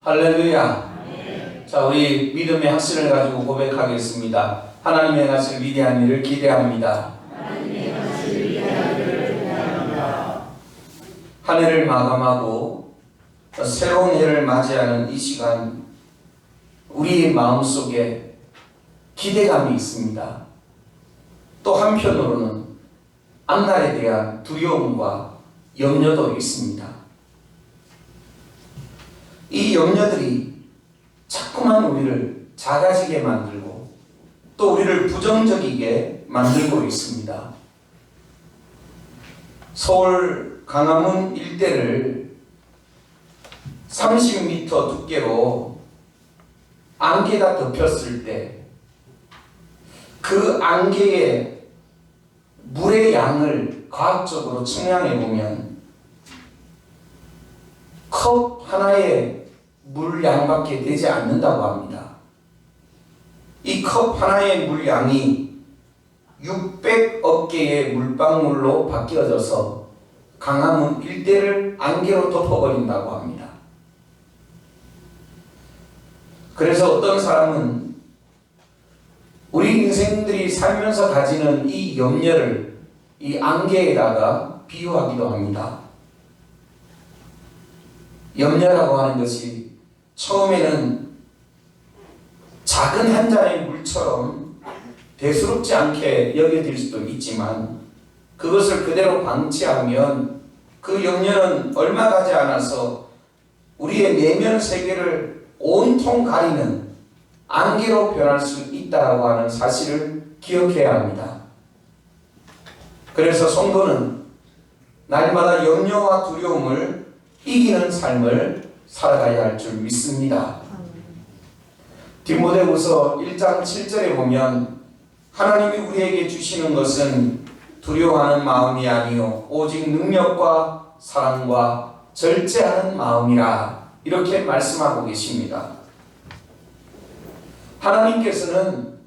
할렐루야. 자, 우리 믿음의 확신을 가지고 고백하겠습니다. 하나님의 행하실 위대한 일을 기대합니다. 한 해를 마감하고 새로운 해를 맞이하는 이 시간, 우리의 마음속에 기대감이 있습니다. 또 한편으로는 앞날에 대한 두려움과 염려도 있습니다. 이 염려들이 자꾸만 우리를 작아지게 만들고 또 우리를 부정적이게 만들고 있습니다. 서울 강화문 일대를 30m 두께로 안개가 덮였을 때 그 안개의 물의 양을 과학적으로 측량해 보면 컵 하나의 물량밖에 되지 않는다고 합니다. 이 컵 하나의 물량이 600억 개의 물방울로 바뀌어져서 강화문 일대를 안개로 덮어버린다고 합니다. 그래서 어떤 사람은 우리 인생들이 살면서 가지는 이 염려를 이 안개에다가 비유하기도 합니다. 염려라고 하는 것이 처음에는 작은 한 잔의 물처럼 대수롭지 않게 여겨질 수도 있지만 그것을 그대로 방치하면 그 염려는 얼마 가지 않아서 우리의 내면 세계를 온통 가리는 안개로 변할 수 있다고 하는 사실을 기억해야 합니다. 그래서 성도는 날마다 염려와 두려움을 이기는 삶을 살아가야 할 줄 믿습니다. 디모데후서 1장 7절에 보면 하나님이 우리에게 주시는 것은 두려워하는 마음이 아니요 오직 능력과 사랑과 절제하는 마음이라 이렇게 말씀하고 계십니다. 하나님께서는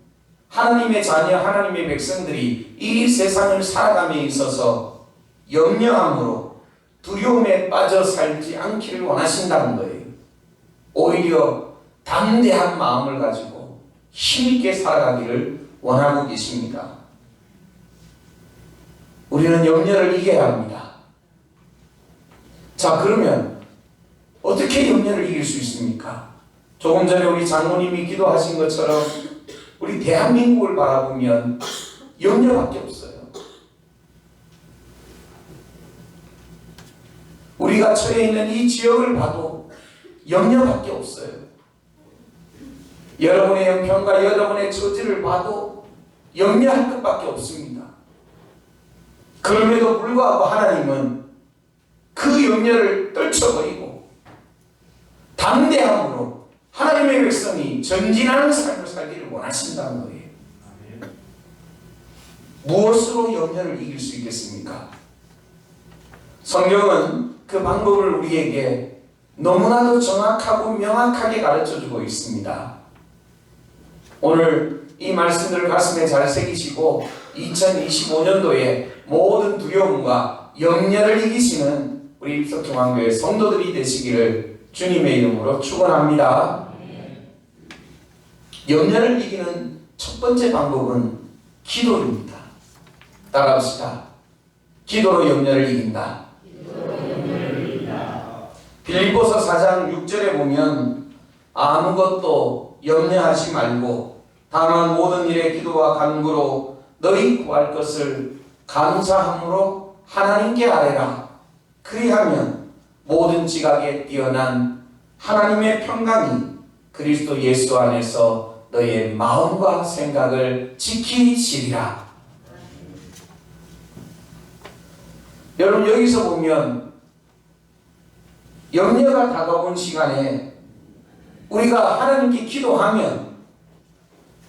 하나님의 자녀, 하나님의 백성들이 이 세상을 살아감에 있어서 염려함으로 두려움에 빠져 살지 않기를 원하신다는 거예요. 오히려 담대한 마음을 가지고 힘있게 살아가기를 원하고 계십니다. 우리는 염려를 이겨야 합니다. 자, 그러면 어떻게 염려를 이길 수 있습니까? 조금 전에 우리 장로님이 기도하신 것처럼 우리 대한민국을 바라보면 염려밖에 없어요. 우리가 처해 있는 이 지역을 봐도 염려밖에 없어요. 여러분의 형편과 여러분의 처지를 봐도 염려할 것밖에 없습니다. 그럼에도 불구하고 하나님은 그 염려를 떨쳐버리고 담대함으로 하나님의 백성이 전진하는 삶을 살기를 원하신다는 거예요. 무엇으로 염려를 이길 수 있겠습니까? 성경은 그 방법을 우리에게 너무나도 정확하고 명확하게 가르쳐주고 있습니다. 오늘 이 말씀들을 가슴에 잘 새기시고 2025년도에 모든 두려움과 염려를 이기시는 우리 입석중앙교회 성도들이 되시기를 주님의 이름으로 축원합니다. 염려를 이기는 첫 번째 방법은 기도입니다. 따라합시다. 기도로 염려를 이긴다. 빌립보서 4장 6절에 보면 아무것도 염려하지 말고 다만 모든 일에 기도와 간구로 너희 구할 것을 감사함으로 하나님께 아뢰라. 그리하면 모든 지각에 뛰어난 하나님의 평강이 그리스도 예수 안에서 너의 마음과 생각을 지키시리라. 여러분, 여기서 보면 염려가 다가온 시간에 우리가 하나님께 기도하면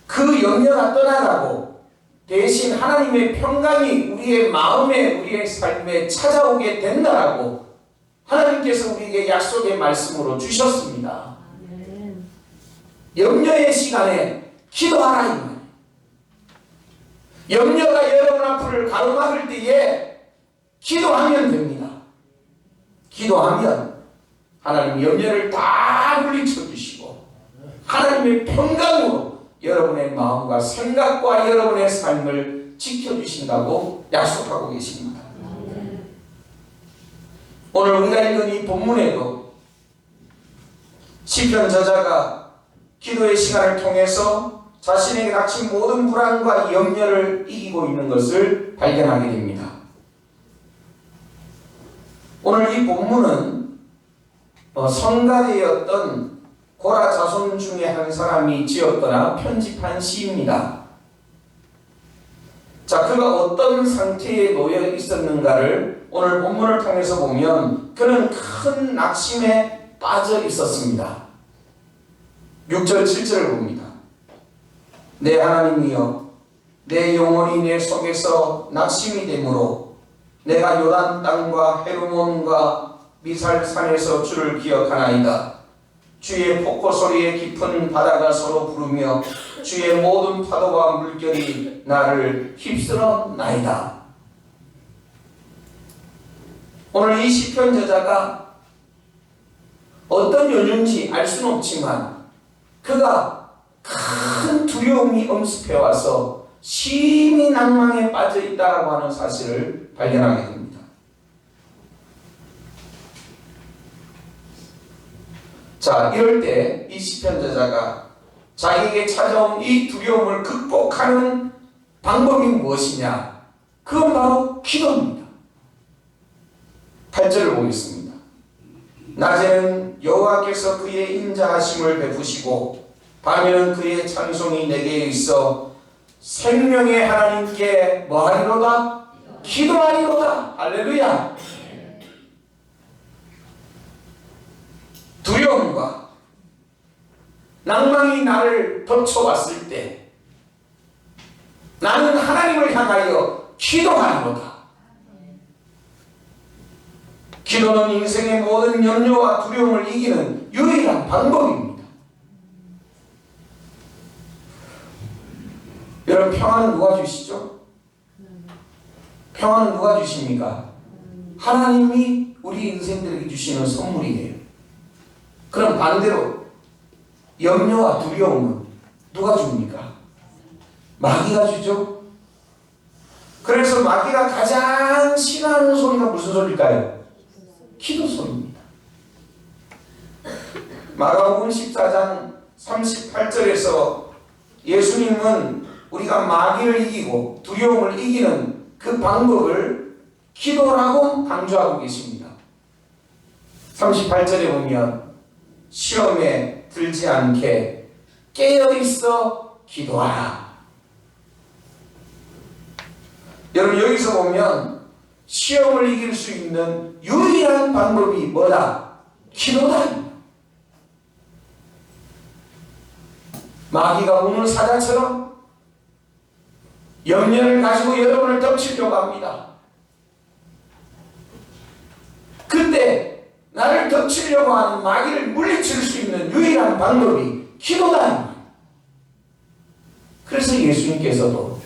그 염려가 떠나가고 대신 하나님의 평강이 우리의 마음에, 우리의 삶에 찾아오게 된다라고 하나님께서 우리에게 약속의 말씀으로 주셨습니다. 염려의 시간에 기도하라 이 말이에요. 염려가 여러분 앞을 가로막을 때에 기도하면 됩니다. 기도하면 하나님 염려를 다 물리쳐 주시고 하나님의 평강으로 여러분의 마음과 생각과 여러분의 삶을 지켜주신다고 약속하고 계십니다. 오늘 우리가 읽은 이 본문에도 시편 저자가 기도의 시간을 통해서 자신에게 닥친 모든 불안과 염려를 이기고 있는 것을 발견하게 됩니다. 오늘 이 본문은 성가대였던 고라 자손 중에 한 사람이 지었거나 편집한 시입니다. 자, 그가 어떤 상태에 놓여 있었는가를 오늘 본문을 통해서 보면 그는 큰 낙심에 빠져 있었습니다. 6절 7절을 봅니다. 내 하나님이여, 내 영혼이 내 속에서 낙심이 되므로 내가 요단 땅과 헤르몬과 미살산에서 주를 기억하나이다. 주의 폭포 소리에 깊은 바다가 서로 부르며 주의 모든 파도와 물결이 나를 휩쓸어 나이다. 오늘 이 시편 저자가 어떤 연유인지 알 수는 없지만 그가 큰 두려움이 엄습해 와서 심히 낭망에 빠져 있다라고 하는 사실을 발견하게 됩니다. 자, 이럴 때 이 시편 저자가 자기에게 찾아온 이 두려움을 극복하는 방법이 무엇이냐? 그건 바로 기도입니다. 8절을 보겠습니다. 낮에는 여호와께서 그의 인자하심을 베푸시고 밤에는 그의 찬송이 내게 있어 생명의 하나님께 뭐하리로다? 기도하리로다. 할렐루야. 두려움과 낭망이 나를 덮쳐왔을 때 나는 하나님을 향하여 기도하리로다. 기도는 인생의 모든 염려와 두려움을 이기는 유일한 방법입니다. 여러분, 평안은 누가 주시죠? 평안은 누가 주십니까? 하나님이 우리 인생들에게 주시는 선물이에요. 그럼 반대로 염려와 두려움은 누가 줍니까? 마귀가 주죠. 그래서 마귀가 가장 싫어하는 소리가 무슨 소리일까요? 기도 소리입니다. 마가복음 14장 38절에서 예수님은 우리가 마귀를 이기고 두려움을 이기는 그 방법을 기도라고 강조하고 계십니다. 38절에 보면 시험에 들지 않게 깨어있어 기도하라. 여러분, 여기서 보면 시험을 이길 수 있는 유일한 방법이 뭐다? 기도다. 마귀가 우는 사자처럼 염려를 가지고 여러분을 덮치려고 합니다. 그때 나를 덮치려고 하는 마귀를 물리칠 수 있는 유일한 방법이 기도다. 그래서 예수님께서도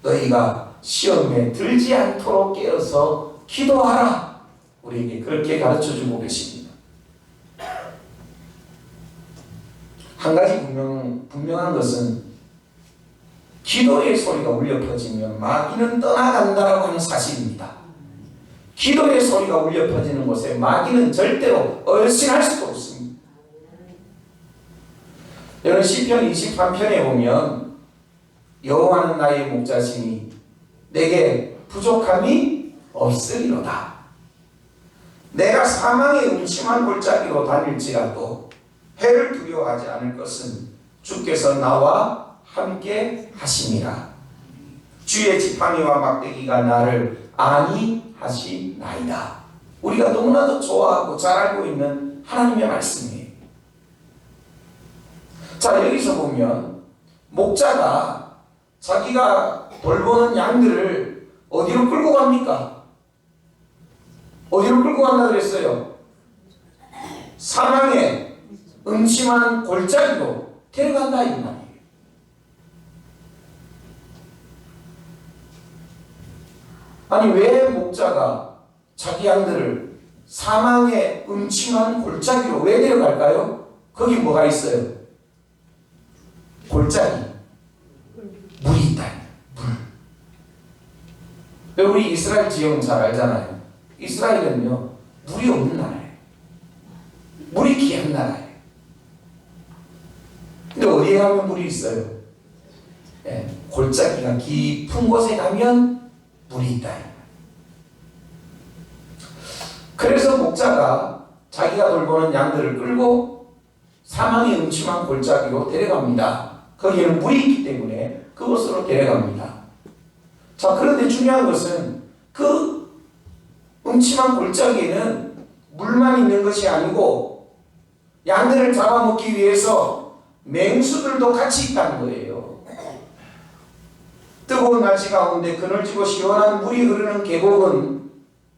너희가 시험에 들지 않도록 깨어서 기도하라. 우리에게 그렇게 가르쳐주고 계십니다. 한 가지 분명한 것은 기도의 소리가 울려 퍼지면 마귀는 떠나간다라고 하는 사실입니다. 기도의 소리가 울려 퍼지는 곳에 마귀는 절대로 얼씬할 수도 없습니다. 여러분, 시편 23편에 보면 여호와는 나의 목자시니 내게 부족함이 없으리로다. 내가 사망의 음침한 골짜기로 다닐지라도 해를 두려워하지 않을 것은 주께서 나와 함께 하심이라. 주의 지팡이와 막대기가 나를 안위하시나이다. 우리가 너무나도 좋아하고 잘 알고 있는 하나님의 말씀이에요. 자, 여기서 보면 목자가 자기가 돌보는 양들을 어디로 끌고 갑니까? 어디로 끌고 간다 그랬어요? 사망의 음침한 골짜기로 데려간다 이 말이에요. 아니, 왜 목자가 자기 양들을 사망의 음침한 골짜기로 왜 데려갈까요? 거기 뭐가 있어요? 골짜기. 물이 있다. 물. 우리 이스라엘 지형은 잘 알잖아요. 이스라엘은요, 물이 없는 나라예요. 물이 귀한 나라예요. 근데 어디에 가면 물이 있어요? 예, 골짜기가 깊은 곳에 가면 물이 있다. 그래서 목자가 자기가 돌보는 양들을 끌고 사망의 음침한 골짜기로 데려갑니다. 거기에는 물이 있기 때문에 그곳으로 데려갑니다. 자, 그런데 중요한 것은 그 음침한 골짜기에는 물만 있는 것이 아니고 양들을 잡아먹기 위해서 맹수들도 같이 있다는 거예요. 뜨거운 날씨 가운데 그늘지고 시원한 물이 흐르는 계곡은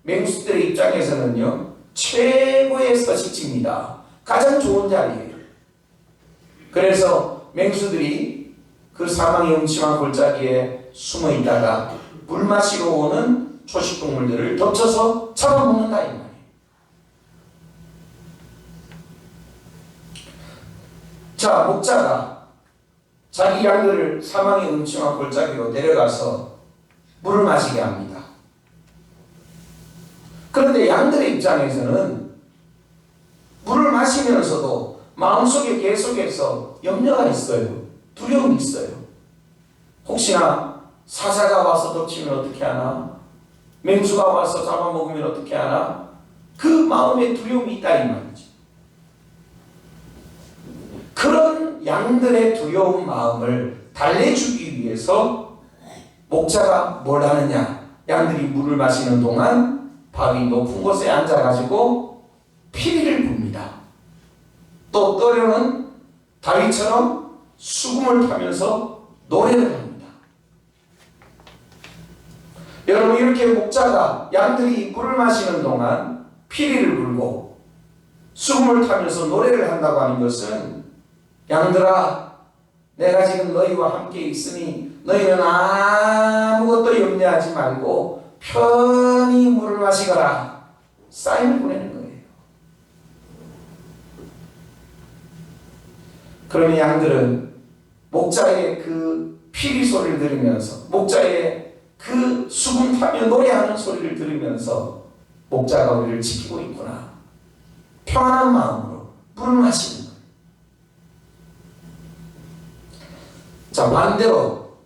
맹수들의 입장에서는요, 최고의 서식지입니다. 가장 좋은 자리예요. 그래서 맹수들이 그 사망의 음침한 골짜기에 숨어 있다가 물 마시러 오는 초식동물들을 덮쳐서 잡아먹는다 이 말이에요. 자, 목자가 자기 양들을 사망의 음침한 골짜기로 데려가서 물을 마시게 합니다. 그런데 양들의 입장에서는 물을 마시면서도 마음속에 계속해서 염려가 있어요. 두려움이 있어요. 혹시나 사자가 와서 덮치면 어떻게 하나? 맹수가 와서 잡아먹으면 어떻게 하나? 그 마음에 두려움이 있다 이 말이죠. 그런 양들의 두려운 마음을 달래주기 위해서 목자가 뭘 하느냐? 양들이 물을 마시는 동안 바위 높은 곳에 앉아가지고 피리를 붑니다. 또 때로는 다윗처럼 수금을 타면서 노래를 합니다. 여러분, 이렇게 목자가 양들이 물을 마시는 동안 피리를 불고 수금을 타면서 노래를 한다고 하는 것은, 양들아, 내가 지금 너희와 함께 있으니 너희는 아무것도 염려하지 말고 편히 물을 마시거라, 사인을 보내는 거예요. 그러면 양들은 목자의 그 피리 소리를 들으면서, 목자의 그 수금 타며 노래하는 소리를 들으면서 목자가 우리를 지키고 있구나, 평안한 마음으로 물을 마시는 거예요. 자, 반대로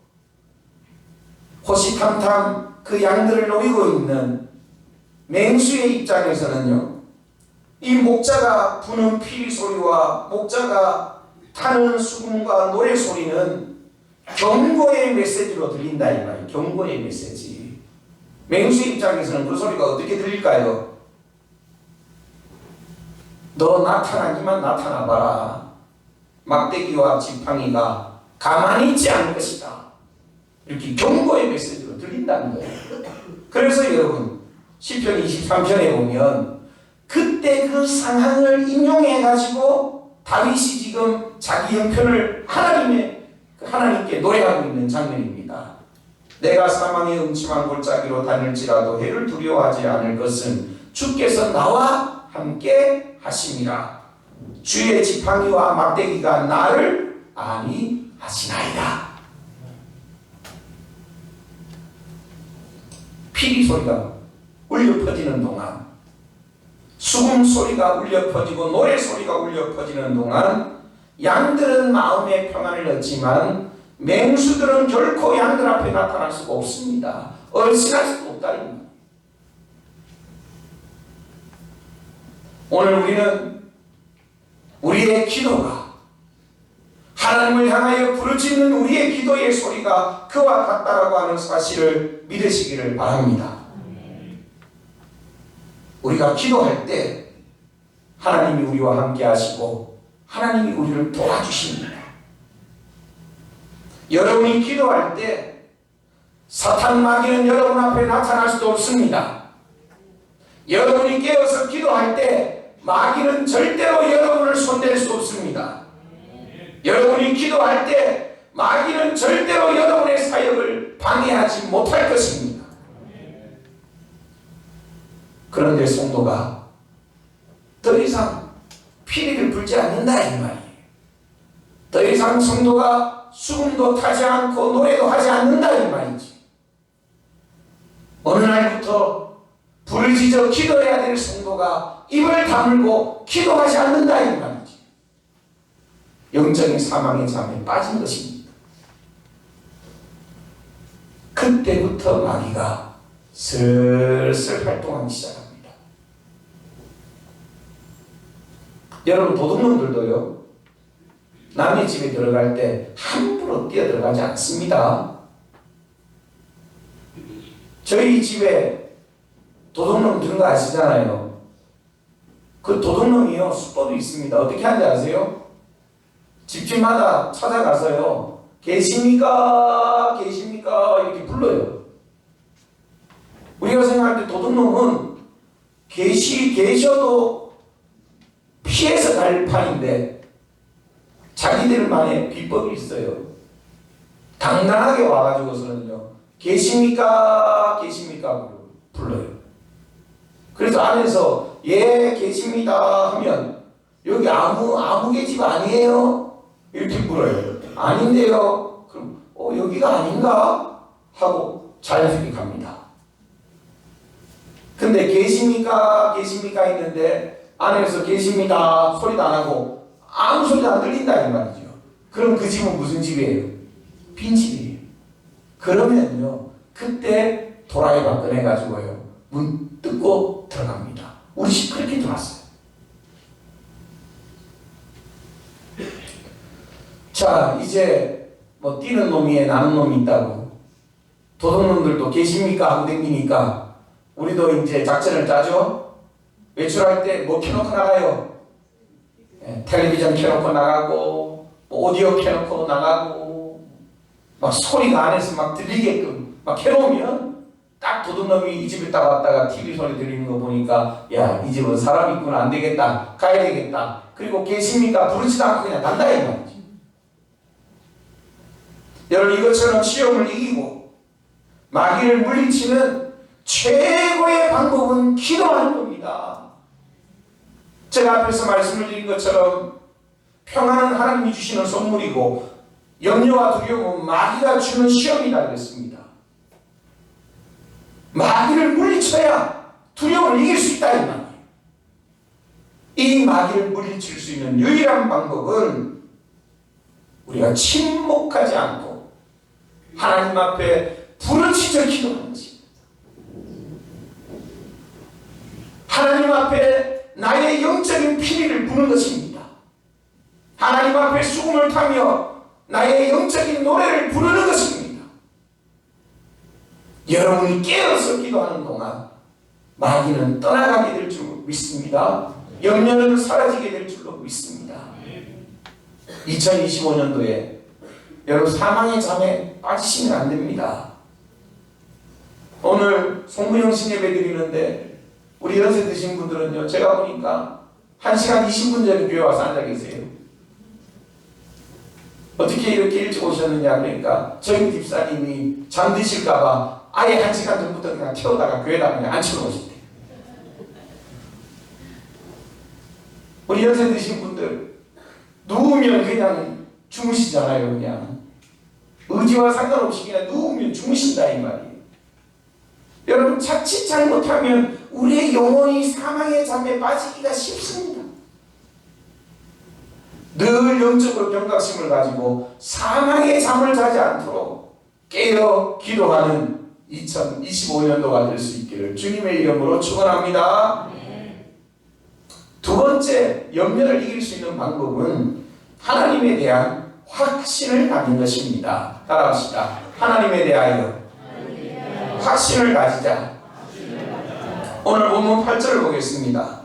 호시탐탐 그 양들을 노리고 있는 맹수의 입장에서는요, 이 목자가 부는 피리 소리와 목자가 타는 수금과 노래 소리는 경고의 메시지로 들린다 이 말이에요. 경고의 메시지. 맹수의 입장에서는 그 소리가 어떻게 들릴까요? 너 나타나기만 나타나봐라. 막대기와 지팡이가 가만히 있지 않을 것이다. 이렇게 경고의 메시지로 들린다는 거예요. 그래서 여러분, 시편 23편에 보면 그때 그 상황을 인용해가지고 다윗이 지금 자기 형편을 하나님께 노래하고 있는 장면입니다. 내가 사망의 음침한 골짜기로 다닐지라도 해를 두려워하지 않을 것은 주께서 나와 함께 하심이라. 주의 지팡이와 막대기가 나를 안위하시나이다. 피리 소리가 울려 퍼지는 동안, 수금 소리가 울려 퍼지고 노래 소리가 울려 퍼지는 동안 양들은 마음의 평안을 얻지만 맹수들은 결코 양들 앞에 나타날 수가 없습니다. 얼씬할 수가 없다는. 오늘 우리는 우리의 기도가, 하나님을 향하여 부르짖는 우리의 기도의 소리가 그와 같다라고 하는 사실을 믿으시기를 바랍니다. 우리가 기도할 때 하나님이 우리와 함께 하시고 하나님이 우리를 도와주십니다. 여러분이 기도할 때 사탄 마귀는 여러분 앞에 나타날 수도 없습니다. 여러분이 깨어서 기도할 때 마귀는 절대로 여러분을 손댈 수 없습니다. 여러분이 기도할 때 마귀는 절대로 여러분의 사역을 방해하지 못할 것입니다. 그런데 성도가 더 이상 피리를 불지 않는다 이 말이에요. 더 이상 성도가 수금도 타지 않고 노래도 하지 않는다 이 말이지. 어느 날부터 불을 지져 기도해야 될 성도가 입을 다물고 기도하지 않는다 이 말이지. 영적인 사망의 잠에 빠진 것입니다. 그때부터 마귀가 슬슬 활동하기 시작합니다. 여러분, 도둑놈들도요, 남의 집에 들어갈 때 함부로 뛰어들어가지 않습니다. 저희 집에 도둑놈 드는 거 아시잖아요. 그 도둑놈이요, 수법이 있습니다. 어떻게 하는지 아세요? 집집마다 찾아가서요, 계십니까? 계십니까? 이렇게 불러요. 우리가 생각할 때 도둑놈은 계셔도 피해서 갈 판인데 자기들만의 비법이 있어요. 당당하게 와가지고서는요, 계십니까? 계십니까? 불러요. 그래서 안에서 예 계십니다 하면 여기 아무 계집 아니에요? 이렇게 물어요. 아닌데요? 그럼 여기가 아닌가? 하고 자연스럽게 갑니다. 근데 계십니까? 계십니까? 했는데 안에서 계십니다 소리도 안 하고 아무 소리도 안 들린다 이 말이죠. 그럼 그 집은 무슨 집이에요? 빈집이에요. 그러면요, 그때 도라이바 꺼내가지고요, 문 뜯고 들어갑니다. 우리 집 그렇게 들어왔어요. 자, 이제 뭐 뛰는 놈이에 나는 놈이 있다고 도둑놈들도 계십니까? 하고 댕기니까 우리도 이제 작전을 짜죠. 외출할 때 뭐 켜놓고 나가요? 텔레비전 켜놓고 나가고, 오디오 켜놓고 나가고, 막 소리가 안에서 막 들리게끔 막 켜놓으면 딱 도둑놈이 이 집에 딱 왔다가 TV 소리 들리는 거 보니까 야, 이 집은 사람 있구나, 안 되겠다, 가야 되겠다. 그리고 계십니까? 부르지도 않고 그냥 난다 이 말이지. 여러분, 이것처럼 시험을 이기고 마귀를 물리치는 최고의 방법은 기도하는 겁니다. 제가 앞에서 말씀을 드린 것처럼 평안은 하나님이 주시는 선물이고 염려와 두려움은 마귀가 주는 시험이다 그랬습니다. 마귀를 물리쳐야 두려움을 이길 수 있다 이 말이에요. 이 마귀를 물리칠 수 있는 유일한 방법은 우리가 침묵하지 않고 하나님 앞에 부르짖어 기도하는 것입니다. 하나님 앞에 나의 영적인 피리를 부는 것입니다. 하나님 앞에 수금을 타며 나의 영적인 노래를 부르는 것입니다. 여러분이 깨어서 기도하는 동안 마귀는 떠나가게 될 줄 믿습니다. 염려는 사라지게 될 줄로 믿습니다. 2025년도에 여러분, 사망의 잠에 빠지시면 안 됩니다. 오늘 송구영신 예배 드리는데 우리 연세 드신 분들은요, 제가 보니까 1시간 20분 전에 교회 와서 앉아 계세요. 어떻게 이렇게 일찍 오셨느냐 그러니까 저희 집사님이 잠드실까봐 아예 1시간 전부터 그냥 태우다가 교회에다 그냥 앉혀놓으셨대요. 우리 연세 드신 분들 누우면 그냥 주무시잖아요. 그냥 의지와 상관없이 그냥 누우면 주무신다 이 말이에요. 여러분, 자칫 잘못하면 우리의 영혼이 사망의 잠에 빠지기가 쉽습니다. 늘 영적으로 경각심을 가지고 사망의 잠을 자지 않도록 깨어 기도하는 2025년도가 될 수 있기를 주님의 이름으로 축원합니다. 두 번째, 염려를 이길 수 있는 방법은 하나님에 대한 확신을 갖는 것입니다. 따라합시다. 하나님에 대하여 확신을 가지자. 오늘 본문 8절을 보겠습니다.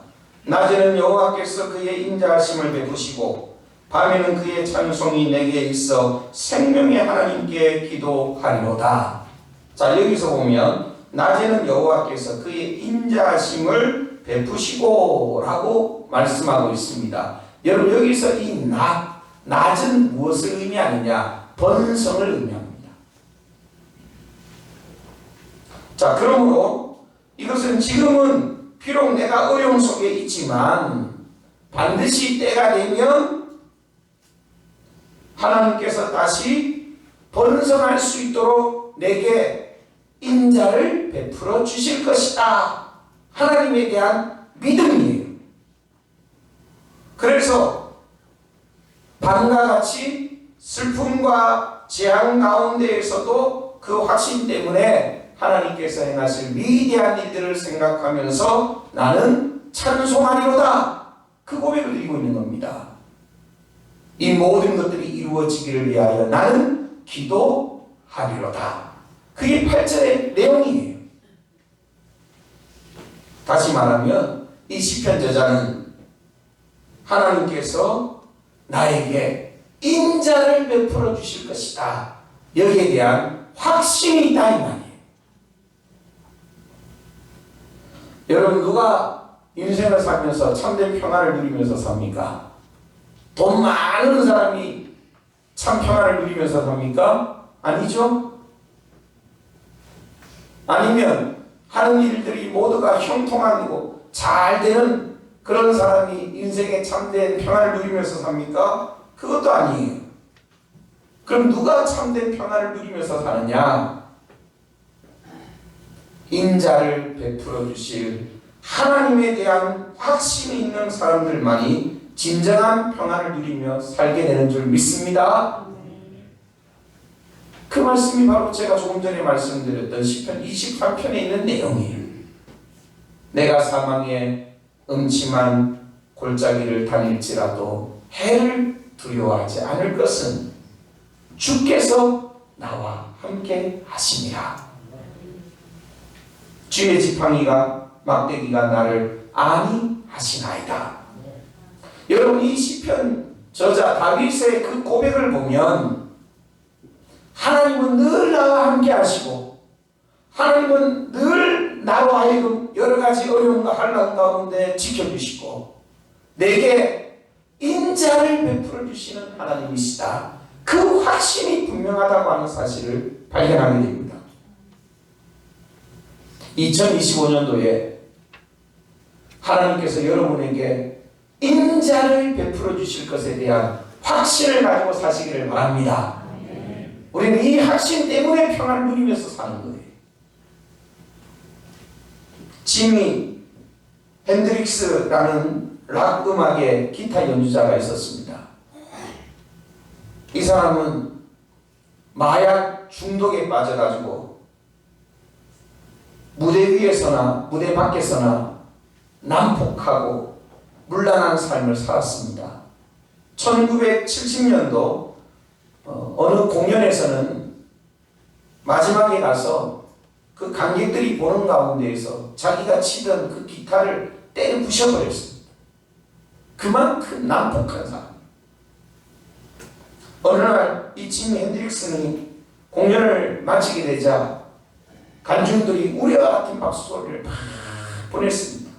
낮에는 여호와께서 그의 인자하심을 베푸시고 밤에는 그의 찬송이 내게 있어 생명의 하나님께 기도하리로다. 자, 여기서 보면 낮에는 여호와께서 그의 인자하심을 베푸시고 라고 말씀하고 있습니다. 여러분, 여기서 이 낮은 무엇을 의미하느냐? 번성을 의미합니다. 자, 그러므로 이것은 지금은 비록 내가 어려움 속에 있지만 반드시 때가 되면 하나님께서 다시 번성할 수 있도록 내게 인자를 베풀어 주실 것이다. 하나님에 대한 믿음이에요. 그래서 밤과 같이 슬픔과 재앙 가운데에서도 그 확신 때문에 하나님께서 행하실 위대한 일들을 생각하면서 나는 찬송하리로다. 그 고백을 드리고 있는 겁니다. 이 모든 것들이 이루어지기를 위하여 나는 기도하리로다. 그게 8절의 내용이에요. 다시 말하면 이 시편 저자는 하나님께서 나에게 인자를 베풀어 주실 것이다. 여기에 대한 확신이 있다 이 말이에요. 여러분 누가 인생을 살면서 참된 평안을 누리면서 삽니까? 돈 많은 사람이 참 평안을 누리면서 삽니까? 아니죠? 아니면 하는 일들이 모두가 형통하고 잘 되는 그런 사람이 인생에 참된 평안을 누리면서 삽니까? 그것도 아니에요. 그럼 누가 참된 평안을 누리면서 사느냐? 인자를 베풀어 주실 하나님에 대한 확신이 있는 사람들만이 진정한 평안을 누리며 살게 되는 줄 믿습니다. 그 말씀이 바로 제가 조금 전에 말씀드렸던 시편 23편에 있는 내용이에요. 내가 사망의 음침한 골짜기를 다닐지라도 해를 두려워하지 않을 것은 주께서 나와 함께 하심이라. 주의 지팡이가 막대기가 나를 안위하시나이다. 여러분 이 시편 저자 다윗의 그 고백을 보면 하나님은 늘 나와 함께 하시고 하나님은 늘 나로 하여금 여러 가지 어려움과 환난 가운데 지켜주시고 내게 인자를 베풀어 주시는 하나님이시다. 그 확신이 분명하다고 하는 사실을 발견하게 됩니다. 2025년도에 하나님께서 여러분에게 인자를 베풀어 주실 것에 대한 확신을 가지고 사시기를 바랍니다. 우리는 이 확신 때문에 평안을 누리면서 사는 거예요. 지미 핸드릭스라는 락 음악의 기타 연주자가 있었습니다. 이 사람은 마약 중독에 빠져가지고 무대 위에서나 무대 밖에서나 난폭하고 문란한 삶을 살았습니다. 1970년도 어느 공연에서는 마지막에 가서 그 관객들이 보는 가운데에서 자기가 치던 그 기타를 때려 부셔버렸습니다. 그만큼 난폭한 사람. 어느 날 이 지미 핸드릭스는 공연을 마치게 되자 관중들이 우리와 같은 박수 소리를 막 보냈습니다.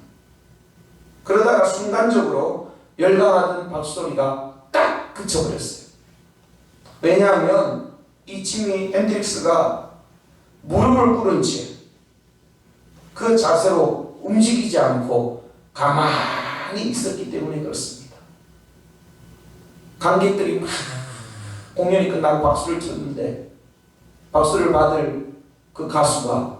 그러다가 순간적으로 열광하던 박수 소리가 딱 그쳐버렸어요. 왜냐하면 이 지미 핸드릭스가 무릎을 꿇은 채 그 자세로 움직이지 않고 가만히 있었기 때문에 그렇습니다. 관객들이 막 공연이 끝나고 박수를 쳤는데 박수를 받을 그 가수가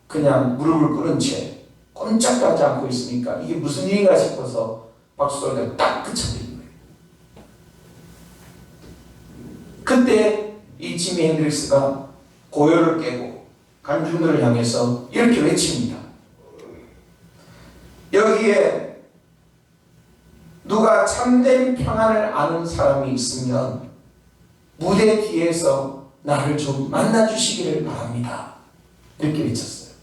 그냥 무릎을 꿇은 채 꼼짝도 하지 않고 있으니까 이게 무슨 일인가 싶어서 박수 소리가 딱 그쳐버린 거예요. 그때 이 지미 핸드릭스가 고요를 깨고 관중들을 향해서 이렇게 외칩니다. 여기에 누가 참된 평안을 아는 사람이 있으면 무대 뒤에서 나를 좀 만나주시기를 바랍니다. 이렇게 외쳤어요.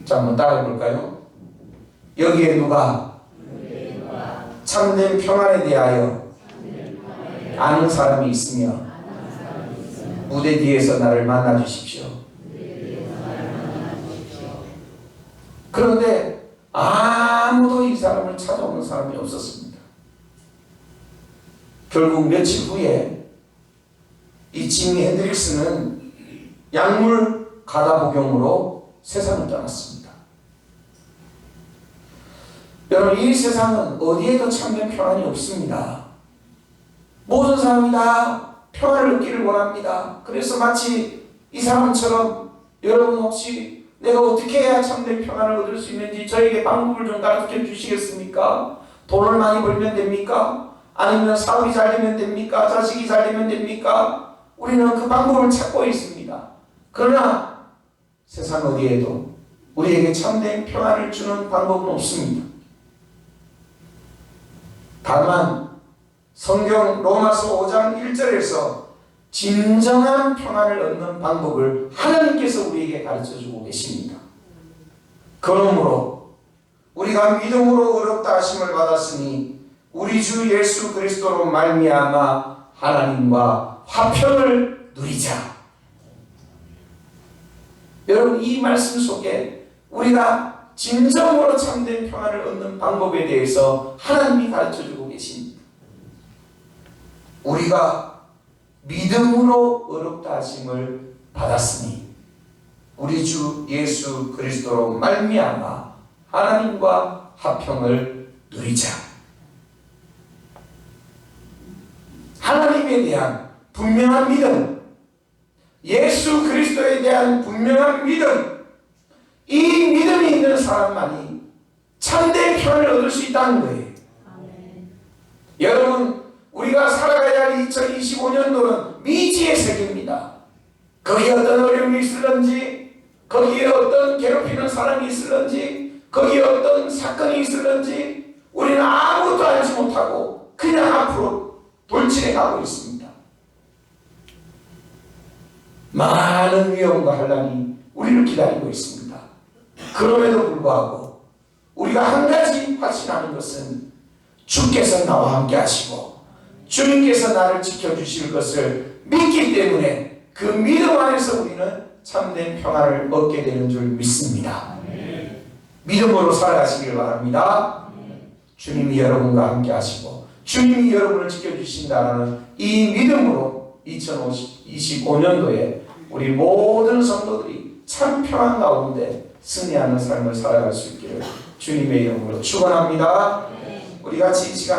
자, 한번 따라해 볼까요? 여기에 누가 참된 평안에 대하여 아는 사람이 있으면 무대 뒤에서 나를 만나주십시오. 그런데 아무도 이 사람을 찾아오는 사람이 없었습니다. 결국 며칠 후에 이 지미 핸드릭스는 약물 가다복용으로 세상을 떠났습니다. 여러분, 이 세상은 어디에도 참된 평안이 없습니다. 모든 사람이 다 평안을 얻기를 원합니다. 그래서 마치 이 사람처럼 여러분 혹시 내가 어떻게 해야 참된 평안을 얻을 수 있는지 저에게 방법을 좀 가르쳐 주시겠습니까? 돈을 많이 벌면 됩니까? 아니면 사업이 잘 되면 됩니까? 자식이 잘 되면 됩니까? 우리는 그 방법을 찾고 있습니다. 그러나 세상 어디에도 우리에게 참된 평안을 주는 방법은 없습니다. 다만 성경 로마서 5장 1절에서 진정한 평안을 얻는 방법을 하나님께서 우리에게 가르쳐주고 계십니다. 그러므로 우리가 믿음으로 의롭다 하심을 받았으니 우리 주 예수 그리스도로 말미암아 하나님과 화평을 누리자. 여러분, 이 말씀 속에 우리가 진정으로 참된 평안을 얻는 방법에 대해서 하나님이 가르쳐주고 계십니다. 우리가 믿음으로 의롭다 하심을 받았으니 우리 주 예수 그리스도로 말미암아 하나님과 화평을 누리자. 하나님에 대한 분명한 믿음, 예수 그리스도에 대한 분명한 믿음, 이 믿음이 있는 사람만이 참된 평안을 얻을 수 있다는 거예요. 아멘. 여러분, 우리가 살아가야 할 2025년도는 미지의 세계입니다. 거기에 어떤 어려움이 있을런지, 거기에 어떤 괴롭히는 사람이 있을런지, 거기에 어떤 사건이 있을런지 우리는 아무것도 알지 못하고 그냥 앞으로 돌진해 가고 있습니다. 많은 위험과 환난이 우리를 기다리고 있습니다. 그럼에도 불구하고 우리가 한 가지 확신하는 것은 주께서 나와 함께 하시고 주님께서 나를 지켜주실 것을 믿기 때문에 그 믿음 안에서 우리는 참된 평안을 얻게 되는 줄 믿습니다. 믿음으로 살아가시길 바랍니다. 주님이 여러분과 함께 하시고 주님이 여러분을 지켜주신다는 이 믿음으로 2025년도에 우리 모든 성도들이 참 평안 가운데 승리하는 삶을 살아갈 수 있기를 주님의 이름으로 축원합니다. 우리 같이 이 시간